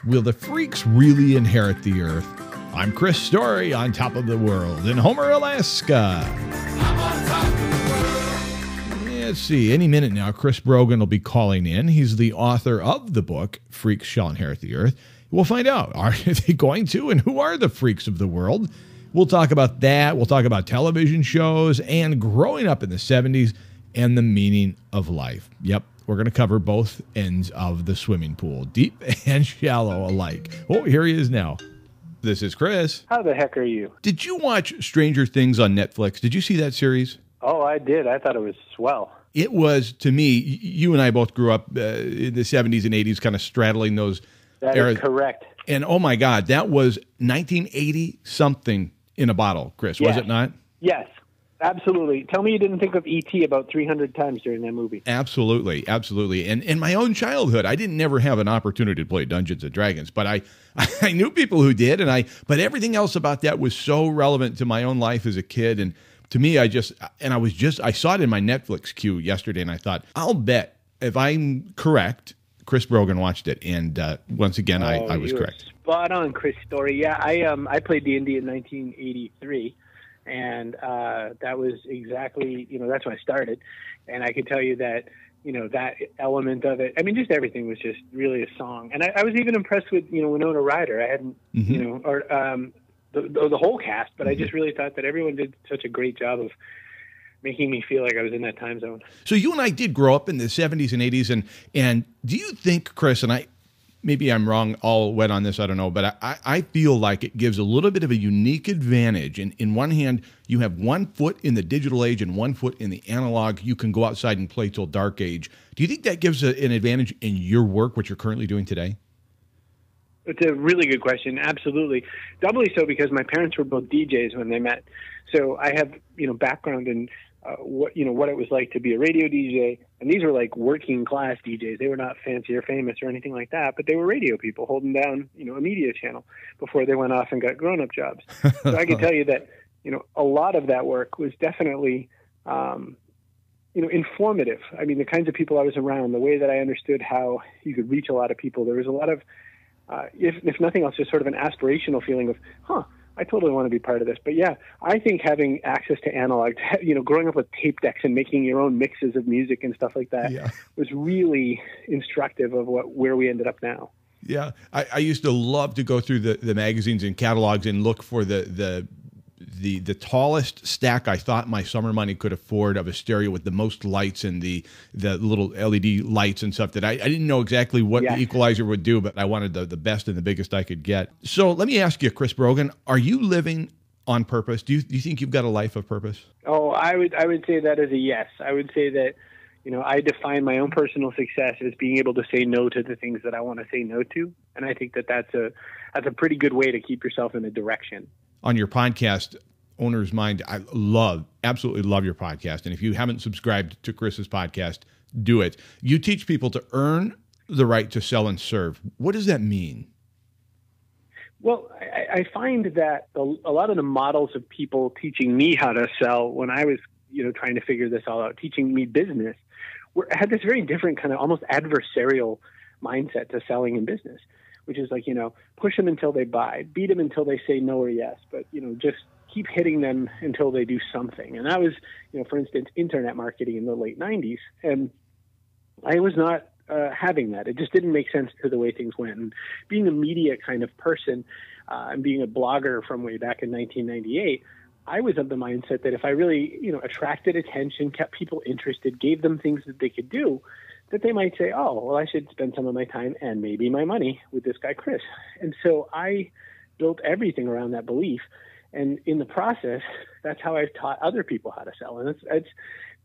Will the freaks really inherit the earth? I'm Chris Story on top of the world in Homer, Alaska. Let's see, any minute now, Chris Brogan will be calling in. He's the author of the book, Freaks Shall Inherit the Earth. We'll find out, are they going to, and who are the freaks of the world? We'll talk about that. We'll talk about television shows and growing up in the 70s and the meaning of life. Yep, we're going to cover both ends of the swimming pool, deep and shallow alike. Oh, here he is now. This is Chris. How the heck are you? Did you watch Stranger Things on Netflix? Did you see that series? Oh, I did. I thought it was swell. It was, to me, you and I both grew up in the 70s and 80s, kind of straddling those eras. That is correct. And oh my God, that was 1980-something in a bottle, Chris, was it not? Yes, absolutely. Tell me you didn't think of E.T. about 300 times during that movie. Absolutely, absolutely. And in my own childhood, I didn't never have an opportunity to play Dungeons and Dragons, but I knew people who did, but everything else about that was so relevant to my own life as a kid. And to me, I saw it in my Netflix queue yesterday, and I thought, I'll bet if I'm correct, Chris Brogan watched it, and once again, I was correct. Spot on, Chris Story. Yeah, I played D&D in 1983, and that was exactly, that's when I started, and I could tell you that, that element of it, I mean, just everything was just really a song, and I was even impressed with, Winona Ryder. I hadn't, the whole cast, but I just really thought that everyone did such a great job of making me feel like I was in that time zone. So you and I did grow up in the 70s and 80s, and do you think, Chris, and maybe I'm wrong, all wet on this, I don't know, but I feel like it gives a little bit of a unique advantage. In one hand, you have 1 foot in the digital age and 1 foot in the analog. You can go outside and play till dark age. Do you think that gives an advantage in your work, what you're currently doing today? It's a really good question. Absolutely. Doubly so because my parents were both DJs when they met. So I have, background in what it was like to be a radio DJ. And these were like working class DJs. They were not fancy or famous or anything like that, but they were radio people holding down, a media channel before they went off and got grown-up jobs. So I can tell you that, a lot of that work was definitely, informative. I mean, the kinds of people I was around, the way that I understood how you could reach a lot of people. There was a lot of, if nothing else, just sort of an aspirational feeling of, I totally want to be part of this. But yeah, I think having access to analog, growing up with tape decks and making your own mixes of music and stuff like that was really instructive of where we ended up now. Yeah, I used to love to go through the magazines and catalogs and look for the tallest stack I thought my summer money could afford of a stereo with the most lights and the little LED lights and stuff that I didn't know exactly what the equalizer would do, but I wanted the best and the biggest I could get. So let me ask you, Chris Brogan, are you living on purpose? Do you think you've got a life of purpose? Oh, I would say that is a yes. I would say that, I define my own personal success as being able to say no to the things that I want to say no to. And I think that that's a pretty good way to keep yourself in a direction. On your podcast, Owner's Mind, I absolutely love your podcast. And if you haven't subscribed to Chris's podcast, do it. You teach people to earn the right to sell and serve. What does that mean? Well, I find that a lot of the models of people teaching me how to sell when I was, trying to figure this all out, teaching me business, had this very different kind of almost adversarial mindset to selling in business, which is like, push them until they buy, beat them until they say no or yes, but, just keep hitting them until they do something. And that was, for instance, internet marketing in the late 90s. And I was not having that. It just didn't make sense to the way things went. And being a media kind of person and being a blogger from way back in 1998, I was of the mindset that if I really, attracted attention, kept people interested, gave them things that they could do, that they might say, oh, well, I should spend some of my time and maybe my money with this guy, Chris. And so I built everything around that belief. And in the process, that's how I've taught other people how to sell. And it's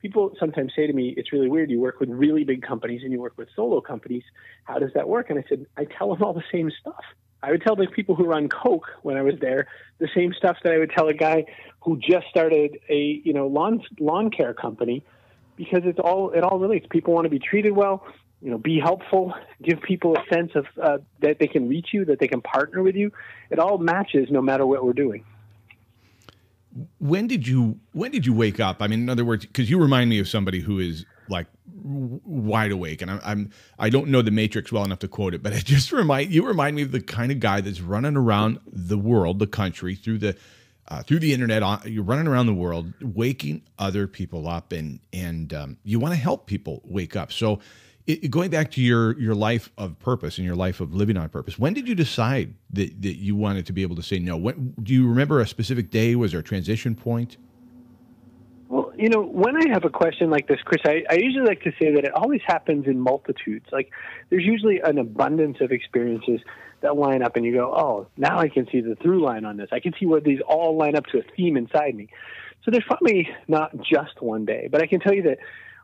people sometimes say to me, it's really weird. You work with really big companies and you work with solo companies. How does that work? And I said, I tell them all the same stuff. I would tell the people who run Coke when I was there the same stuff that I would tell a guy who just started a lawn care company, because it all relates. People want to be treated well, be helpful, give people a sense of that they can reach you, that they can partner with you. It all matches no matter what we're doing. When did you wake up? I mean, in other words, because you remind me of somebody who is like wide awake, and I don't know the Matrix well enough to quote it, but it just remind me of the kind of guy that's running around the world, the country, through the internet. You're running around the world, waking other people up, and you want to help people wake up. So, going back to your life of purpose and your life of living on purpose, when did you decide that you wanted to be able to say no? Do you remember a specific day? Was there a transition point? Well, when I have a question like this, Chris, I usually like to say that it always happens in multitudes. Like, there's usually an abundance of experiences that line up, and you go, oh, now I can see the through line on this. I can see where these all line up to a theme inside me. So there's probably not just one day, but I can tell you that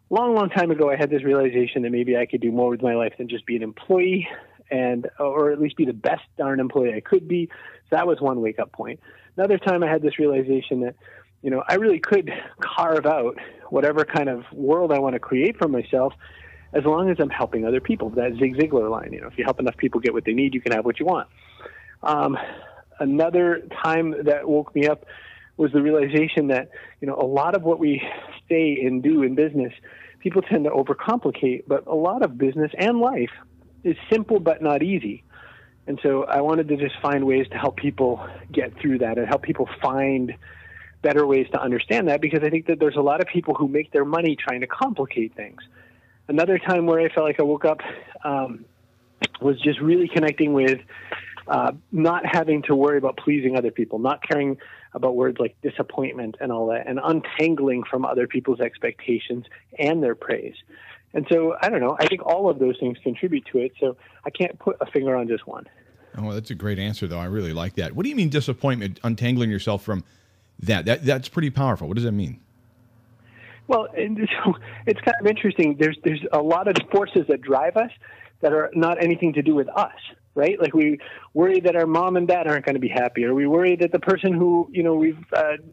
long time ago, I had this realization that maybe I could do more with my life than just be an employee, or at least be the best darn employee I could be. So that was one wake-up point. Another time, I had this realization that, I really could carve out whatever kind of world I want to create for myself, as long as I'm helping other people. That Zig Ziglar line, if you help enough people get what they need, you can have what you want. Another time that woke me up was the realization that, a lot of what we say and do in business, people tend to overcomplicate, but a lot of business and life is simple but not easy. And so I wanted to just find ways to help people get through that and help people find better ways to understand that, because I think that there's a lot of people who make their money trying to complicate things. Another time where I felt like I woke up was just really connecting with not having to worry about pleasing other people, not caring about words like disappointment and all that, and untangling from other people's expectations and their praise. And so, I don't know, I think all of those things contribute to it, so I can't put a finger on just one. Oh, that's a great answer, though. I really like that. What do you mean disappointment, untangling yourself from that's pretty powerful? What does that mean? Well, so it's kind of interesting. There's a lot of forces that drive us that are not anything to do with us, right? Like, we worry that our mom and dad aren't going to be happy, or we worry that the person who, we've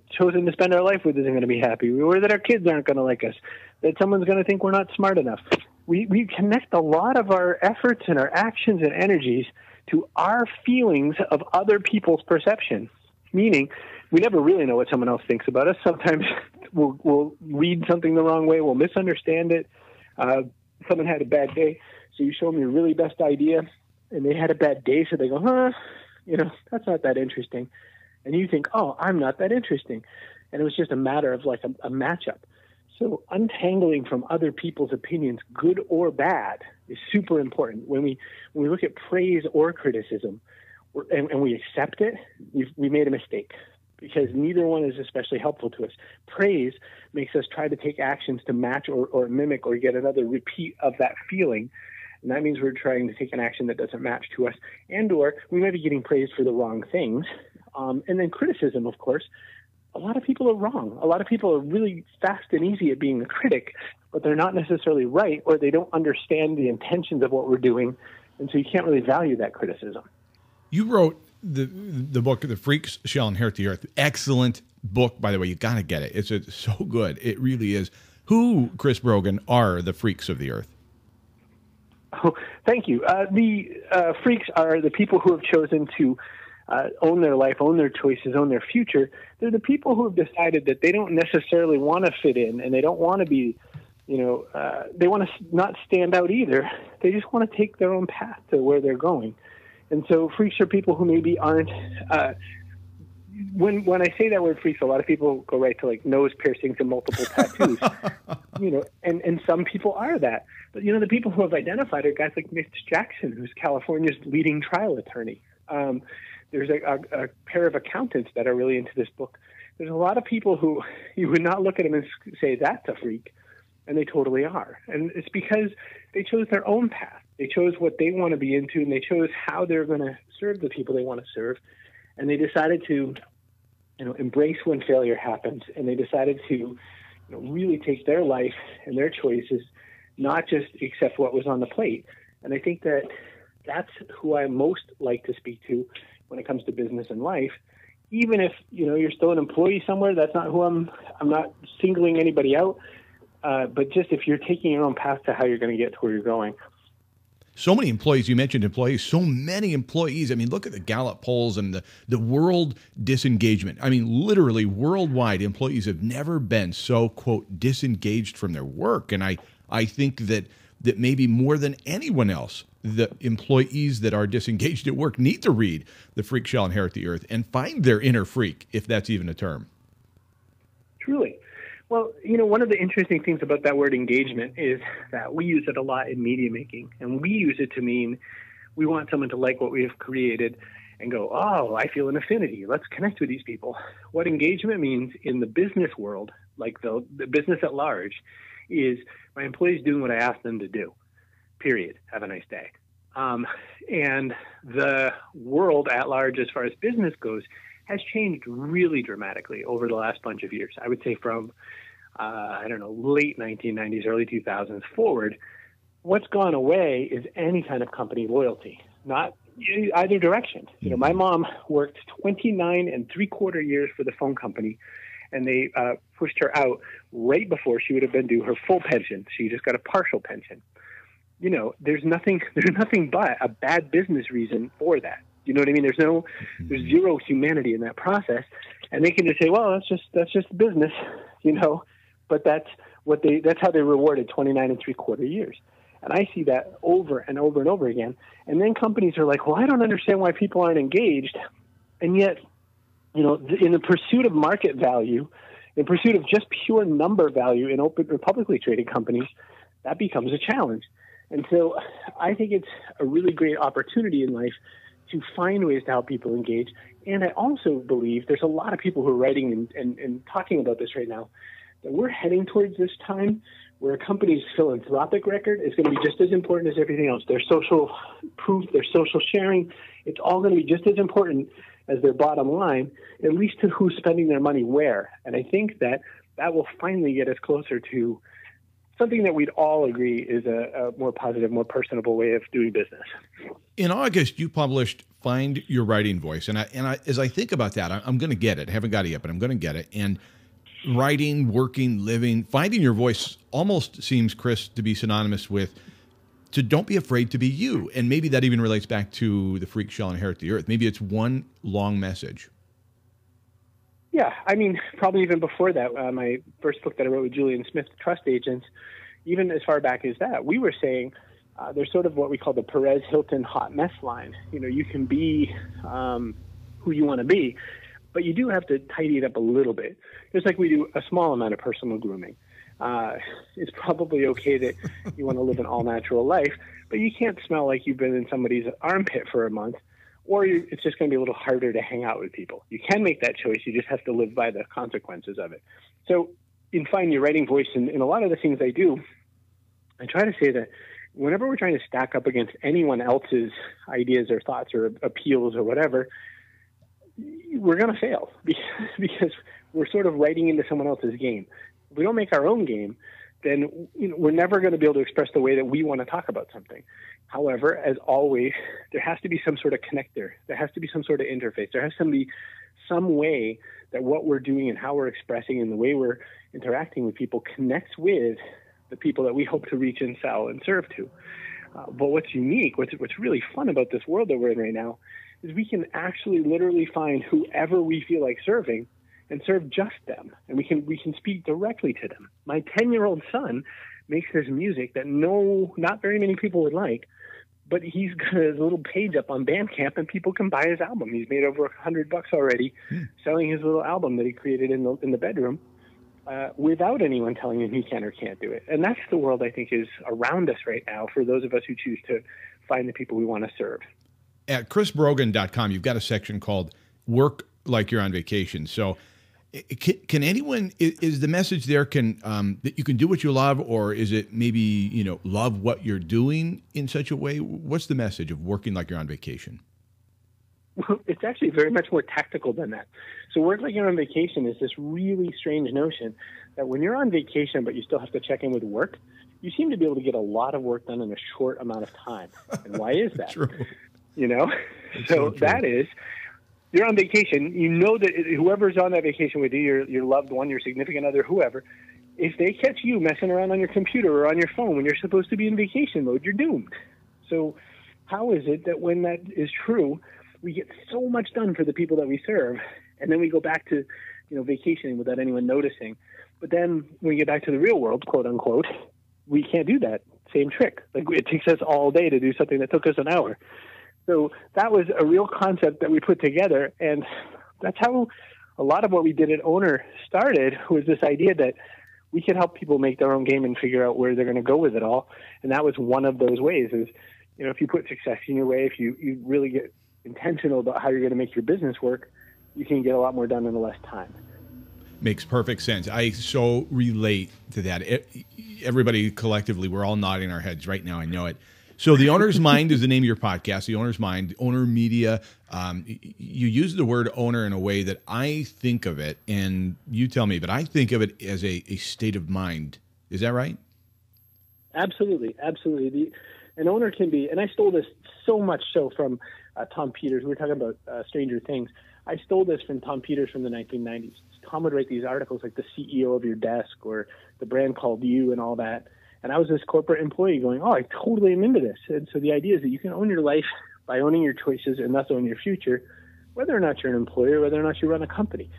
chosen to spend our life with isn't going to be happy. We worry that our kids aren't going to like us, that someone's going to think we're not smart enough. We connect a lot of our efforts and our actions and energies to our feelings of other people's perception, meaning we never really know what someone else thinks about us. Sometimes we'll read something the wrong way. We'll misunderstand it. Someone had a bad day, so you show them your really best idea, and they had a bad day, so they go, that's not that interesting. And you think, oh, I'm not that interesting. And it was just a matter of like a matchup. So untangling from other people's opinions, good or bad, is super important. When we look at praise or criticism, and we accept it, we made a mistake, because neither one is especially helpful to us. Praise makes us try to take actions to match or mimic or get another repeat of that feeling. And that means we're trying to take an action that doesn't match to us, or we might be getting praised for the wrong things. And then criticism, of course. A lot of people are wrong. A lot of people are really fast and easy at being a critic, but they're not necessarily right, or they don't understand the intentions of what we're doing. And so you can't really value that criticism. You wrote the book, The Freaks Shall Inherit the Earth. Excellent book, by the way. You got to get it. It's so good. It really is. Who, Chris Brogan, are the freaks of the earth? Oh, thank you. The freaks are the people who have chosen to own their life, own their choices, own their future. They're the people who have decided that they don't necessarily want to fit in, and they don't want to be, they want to not stand out either. They just want to take their own path to where they're going. And so freaks are people who maybe aren't, when I say that word freaks, a lot of people go right to like nose piercings and multiple tattoos, and some people are that. But, the people who have identified are guys like Mitch Jackson, who's California's leading trial attorney. There's a pair of accountants that are really into this book. There's a lot of people who you would not look at them and say, that's a freak. And they totally are. And it's because they chose their own path. They chose what they want to be into, and they chose how they're going to serve the people they want to serve. And they decided to, embrace when failure happens. And they decided to, really take their life and their choices, not just accept what was on the plate. And I think that that's who I most like to speak to when it comes to business and life. Even if, you're still an employee somewhere, that's not who I'm not singling anybody out. But just if you're taking your own path to how you're going to get to where you're going. So many employees, you mentioned employees, so many employees. I mean, look at the Gallup polls and the world disengagement. I mean, literally worldwide, employees have never been so, quote, disengaged from their work. And I I think that maybe more than anyone else, the employees that are disengaged at work need to read The Freak Shall Inherit the Earth and find their inner freak, if that's even a term. Truly. Well, one of the interesting things about that word engagement is that we use it a lot in media making, and we use it to mean we want someone to like what we have created and go, oh, I feel an affinity. Let's connect with these people. What engagement means in the business world, like the business at large, is my employees doing what I ask them to do, period. Have a nice day. And the world at large, as far as business goes, has changed really dramatically over the last bunch of years. I would say from, late 1990s, early 2000s forward. What's gone away is any kind of company loyalty, not either direction. My mom worked 29 and 3/4 years for the phone company, and they pushed her out right before she would have been due her full pension. She just got a partial pension. There's nothing but a bad business reason for that. You know what I mean? There's zero humanity in that process, and they can just say, well, that's just business, but that's how they rewarded 29 and 3/4 years. And I see that over and over and over again. And then companies are like, well, I don't understand why people aren't engaged. And yet, in the pursuit of market value, in pursuit of just pure number value in open or publicly traded companies, that becomes a challenge. And so I think it's a really great opportunity in life to find ways to help people engage. And I also believe there's a lot of people who are writing and talking about this right now, that we're heading towards this time where a company's philanthropic record is going to be just as important as everything else. Their social proof, their social sharing, it's all going to be just as important as their bottom line, at least to who's spending their money where. And I think that will finally get us closer to something that we'd all agree is a more positive, more personable way of doing business. In August, you published Find Your Writing Voice. And I as I think about that, I'm going to get it. I haven't got it yet, but I'm going to get it. And writing, working, living, finding your voice almost seems, Chris, to be synonymous with don't be afraid to be you. And maybe that even relates back to The Freak Shall Inherit the Earth. Maybe it's one long message. Yeah, I mean, probably even before that, my first book that I wrote with Julian Smith, Trust Agents, even as far back as that, we were saying there's sort of what we call the Perez Hilton hot mess line. You can be who you want to be, but you do have to tidy it up a little bit. Just like we do a small amount of personal grooming. It's probably okay that you want to live an all-natural life, but you can't smell like you've been in somebody's armpit for a month, or it's just going to be a little harder to hang out with people. You can make that choice. You just have to live by the consequences of it. So in Find Your Writing Voice, in a lot of the things I do, I try to say that whenever we're trying to stack up against anyone else's ideas or thoughts or appeals or whatever, we're going to fail because we're sort of writing into someone else's game. If we don't make our own game, then we're never going to be able to express the way that we want to talk about something. However, as always, there has to be some sort of connector. There has to be some sort of interface. There has to be some way that what we're doing and how we're expressing and the way we're interacting with people connects with the people that we hope to reach and sell and serve to. But what's unique, what's really fun about this world that we're in right now, is we can actually literally find whoever we feel like serving and serve just them. And we can speak directly to them. My 10-year-old son makes this music that not very many people would like, but he's got his little page up on Bandcamp and people can buy his album. He's made over $100 already selling his little album that he created in the bedroom without anyone telling him he can or can't do it. And that's the world I think is around us right now for those of us who choose to find the people we want to serve. At chrisbrogan.com, you've got a section called Work Like You're on Vacation. So can anyone, is the message there that you can do what you love, or is it maybe, love what you're doing in such a way? What's the message of working like you're on vacation? Well, it's actually very much more tactical than that. So work like you're on vacation is this really strange notion that when you're on vacation but you still have to check in with work, you seem to be able to get a lot of work done in a short amount of time. And why is that? True. So that is, you're on vacation, that whoever's on that vacation with you, your loved one, your significant other, whoever, if they catch you messing around on your computer or on your phone when you're supposed to be in vacation mode, you're doomed. So how is it that when that is true, we get so much done for the people that we serve, and then we go back to, vacationing without anyone noticing? But then when we get back to the real world, quote unquote, we can't do that same trick. Like, it takes us all day to do something that took us an hour. So that was a real concept that we put together, and that's how a lot of what we did at Owner started, was this idea that we could help people make their own game and figure out where they're going to go with it all. And that was one of those ways is, if you put success in your way, if you really get intentional about how you're going to make your business work, you can get a lot more done in less time. Makes perfect sense. I so relate to that. Everybody collectively, we're all nodding our heads right now. I know it. So The Owner's Mind is the name of your podcast, The Owner's Mind, Owner Media. You use the word owner in a way that I think of it, and you tell me, but I think of it as a state of mind. Is that right? Absolutely. Absolutely. An owner can be, and I stole this so much so from Tom Peters. We were talking about Stranger Things. I stole this from Tom Peters from the 1990s. Tom would write these articles like the CEO of your desk or the brand called you and all that. And I was this corporate employee going, I totally am into this. And so the idea is that you can own your life by owning your choices and thus own your future, whether or not you're an employer, whether or not you run a company.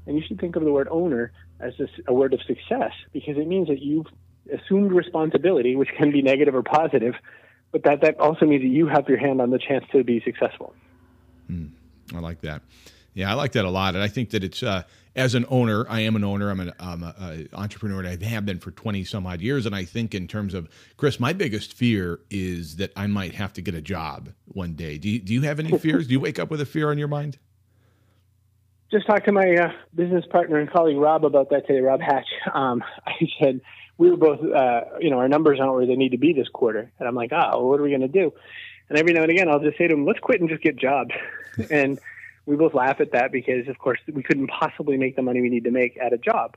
And you should think of the word owner as a word of success, because it means that you've assumed responsibility, which can be negative or positive, but that also means that you have your hand on the chance to be successful. I like that. Yeah, I like that a lot. And I think that it's, as an owner, I am an owner. I'm an entrepreneur, and I have been for 20 some odd years. And I think in terms of, Chris, my biggest fear is that I might have to get a job one day. Do you have any fears? Do you wake up with a fear on your mind? Just talked to my business partner and colleague, Rob, about that today, Rob Hatch. I said, we were both, our numbers aren't where they need to be this quarter. And I'm like, what are we going to do? And every now and again, I'll just say to him, let's quit and just get jobs. And we both laugh at that because, of course, we couldn't possibly make the money we need to make at a job.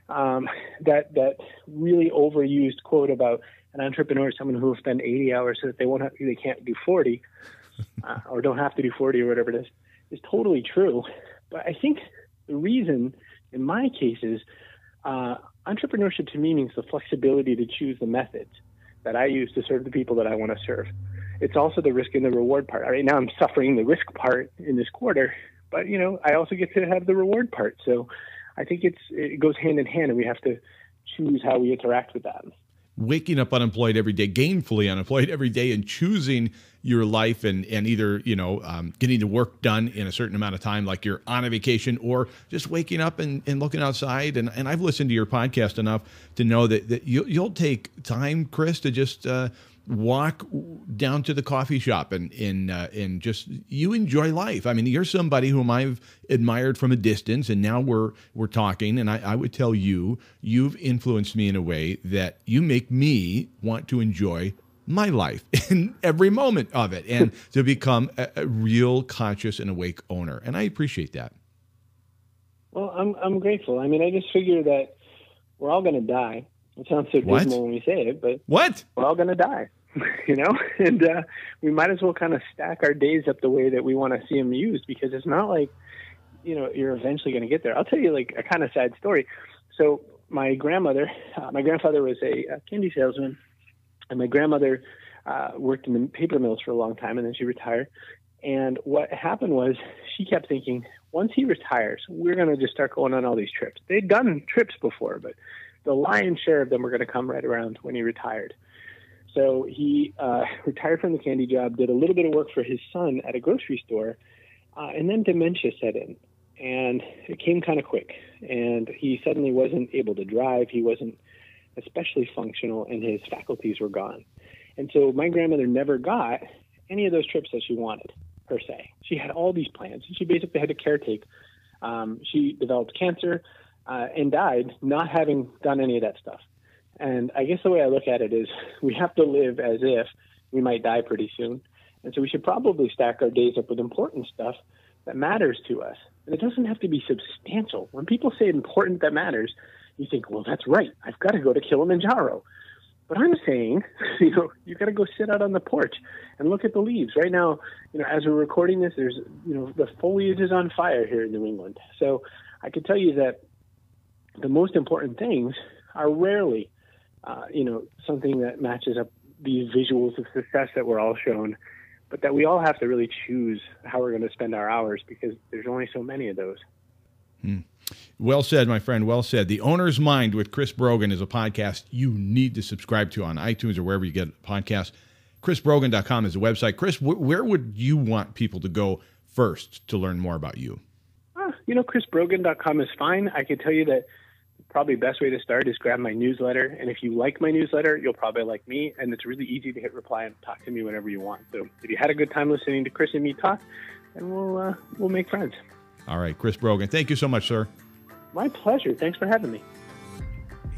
That really overused quote about an entrepreneur is someone who will spend 80 hours so that they can't do 40 or don't have to do 40 or whatever it is totally true. But I think the reason, in my case, is entrepreneurship to me means the flexibility to choose the methods that I use to serve the people that I want to serve. It's also the risk and the reward part. Right now I'm suffering the risk part in this quarter, but I also get to have the reward part. So I think it goes hand in hand, and we have to choose how we interact with that. Waking up unemployed every day, gainfully unemployed every day, and choosing your life and either, getting the work done in a certain amount of time, like you're on a vacation, or just waking up and looking outside. And I've listened to your podcast enough to know that you'll take time, Chris, to just walk down to the coffee shop and just, you enjoy life. I mean, you're somebody whom I've admired from a distance, and now we're talking, and I would tell you've influenced me in a way that you make me want to enjoy my life in every moment of it, and to become a real conscious and awake owner. And I appreciate that. Well, I'm grateful. I mean, I just figure that we're all going to die. It sounds so dismal when we say it, but what? We're all going to die, and we might as well kind of stack our days up the way that we want to see them used, because it's not like, you're eventually going to get there. I'll tell you like a kind of sad story. So my grandfather was a candy salesman, and my grandmother worked in the paper mills for a long time, and then she retired. And what happened was she kept thinking, once he retires, we're going to just start going on all these trips. They'd done trips before, but the lion's share of them were going to come right around when he retired. So he retired from the candy job, did a little bit of work for his son at a grocery store, and then dementia set in. And it came kind of quick. And he suddenly wasn't able to drive. He wasn't especially functional, and his faculties were gone. And so my grandmother never got any of those trips that she wanted, per se. She had all these plans, and she basically had to caretake. She developed cancer and died not having done any of that stuff. And I guess the way I look at it is we have to live as if we might die pretty soon. And so we should probably stack our days up with important stuff that matters to us. And it doesn't have to be substantial. When people say important that matters, you think, well, that's right. I've got to go to Kilimanjaro. But I'm saying, you got to go sit out on the porch and look at the leaves. Right now, as we're recording this, there's, the foliage is on fire here in New England. So I can tell you that the most important things are rarely, something that matches up these visuals of success that we're all shown, but that we all have to really choose how we're going to spend our hours, because there's only so many of those. Well said, my friend. Well said. The Owner's Mind with Chris Brogan is a podcast you need to subscribe to on iTunes or wherever you get podcasts. ChrisBrogan.com is the website. Chris, where would you want people to go first to learn more about you? ChrisBrogan.com is fine. I can tell you that probably the best way to start is grab my newsletter. And if you like my newsletter, you'll probably like me. And it's really easy to hit reply and talk to me whenever you want. So if you had a good time listening to Chris and me talk, then we'll make friends. All right, Chris Brogan. Thank you so much, sir. My pleasure. Thanks for having me.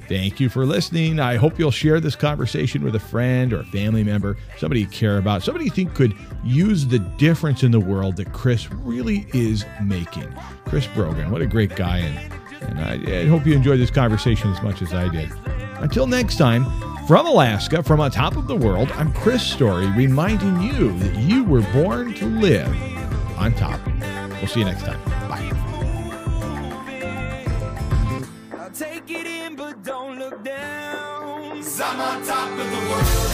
Thank you for listening. I hope you'll share this conversation with a friend or a family member, somebody you care about, somebody you think could use the difference in the world that Chris really is making. Chris Brogan, what a great guy. And I hope you enjoyed this conversation as much as I did. Until next time, from Alaska, from on top of the world, I'm Chris Story, reminding you that you were born to live on top. We'll see you next time. Bye. Take it in, but don't look down. 'Cause I'm on top of the world.